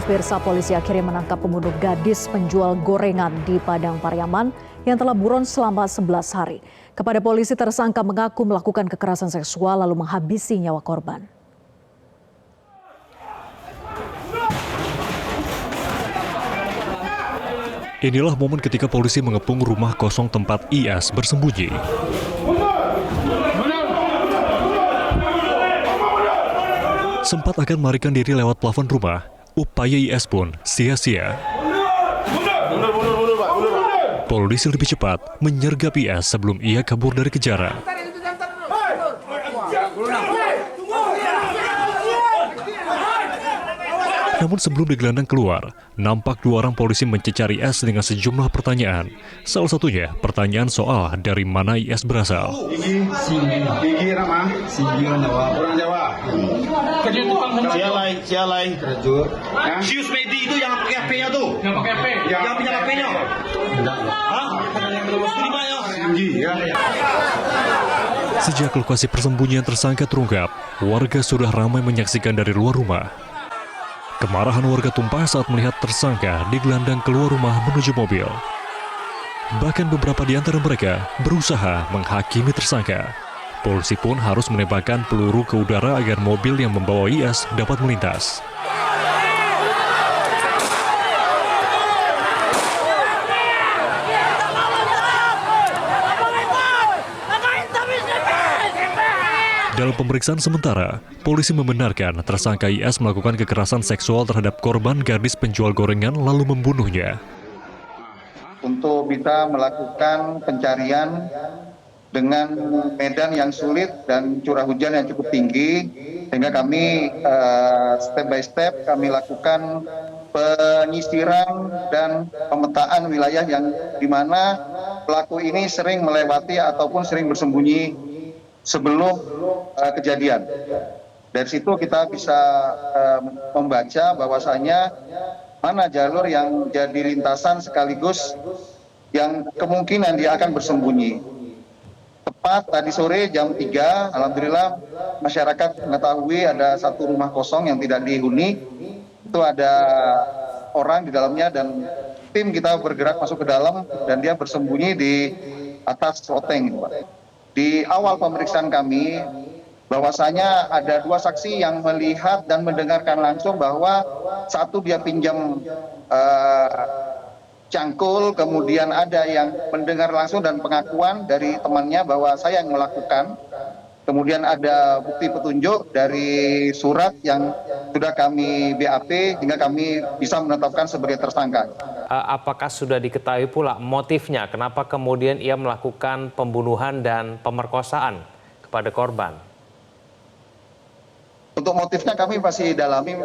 pemirsa, polisi akhirnya menangkap pembunuh gadis penjual gorengan di Padang Pariaman yang telah buron selama 11 hari. Kepada polisi, tersangka mengaku melakukan kekerasan seksual lalu menghabisi nyawa korban. Inilah momen ketika polisi mengepung rumah kosong tempat IS bersembunyi. Sempat akan melarikan diri lewat plafon rumah, upaya IS pun sia-sia. Polisi lebih cepat menyergap IS sebelum ia kabur dari kejaran. Namun sebelum digelandang keluar, nampak dua orang polisi mencecar IS dengan sejumlah pertanyaan. Salah satunya pertanyaan soal dari mana IS berasal. Gigi Rama, orang Jawa. Kerja tukang Cialai. Kerja. Sius Medi itu yang pakai HP-nya tuh. Yang pakai HP. Yang punya HP-nya. Hah? Yang berapa lima ya? Tinggi ya. Sejak lokasi persembunyian tersangka terungkap, warga sudah ramai menyaksikan dari luar rumah. Kemarahan warga tumpah saat melihat tersangka digelandang keluar rumah menuju mobil. Bahkan beberapa di antara mereka berusaha menghakimi tersangka. Polisi pun harus menembakkan peluru ke udara agar mobil yang membawa IS dapat melintas. Dalam pemeriksaan sementara, polisi membenarkan tersangka IS melakukan kekerasan seksual terhadap korban gadis penjual gorengan lalu membunuhnya. Untuk bisa melakukan pencarian dengan medan yang sulit dan curah hujan yang cukup tinggi, sehingga kami step by step kami lakukan penyisiran dan pemetaan wilayah yang di mana pelaku ini sering melewati ataupun sering bersembunyi sebelum kejadian. Dari situ kita bisa membaca bahwasanya mana jalur yang jadi lintasan sekaligus yang kemungkinan dia akan bersembunyi. Tepat tadi sore jam 3, alhamdulillah masyarakat mengetahui ada satu rumah kosong yang tidak dihuni. Itu ada orang di dalamnya dan tim kita bergerak masuk ke dalam dan dia bersembunyi di atas loteng. Di awal pemeriksaan kami, bahwasanya ada dua saksi yang melihat dan mendengarkan langsung bahwa satu dia pinjam cangkul, kemudian ada yang mendengar langsung dan pengakuan dari temannya bahwa saya yang melakukan. Kemudian ada bukti petunjuk dari surat yang sudah kami BAP hingga kami bisa menetapkan sebagai tersangka. Apakah sudah diketahui pula motifnya? Kenapa kemudian ia melakukan pembunuhan dan pemerkosaan kepada korban? Untuk motifnya kami masih dalami,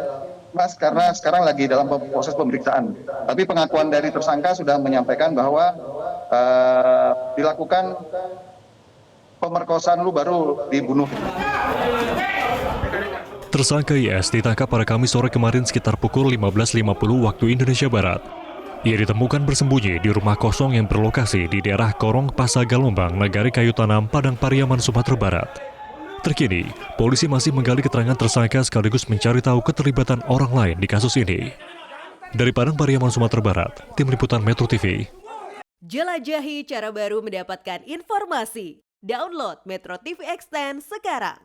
Mas, karena sekarang lagi dalam proses pemeriksaan. Tapi pengakuan dari tersangka sudah menyampaikan bahwa dilakukan pemerkosaan dulu baru dibunuh. Tersangka IS ditangkap pada Kamis sore kemarin sekitar pukul 15.50 waktu Indonesia Barat. Ia ditemukan bersembunyi di rumah kosong yang berlokasi di daerah Korong Pasagalombang, Nagari Kayu Tanam, Padang Pariaman, Sumatera Barat. Terkini, polisi masih menggali keterangan tersangka sekaligus mencari tahu keterlibatan orang lain di kasus ini. Dari Padang Pariaman, Sumatera Barat, Tim Liputan Metro TV. Jelajahi cara baru mendapatkan informasi. Download Metro TV Extend sekarang.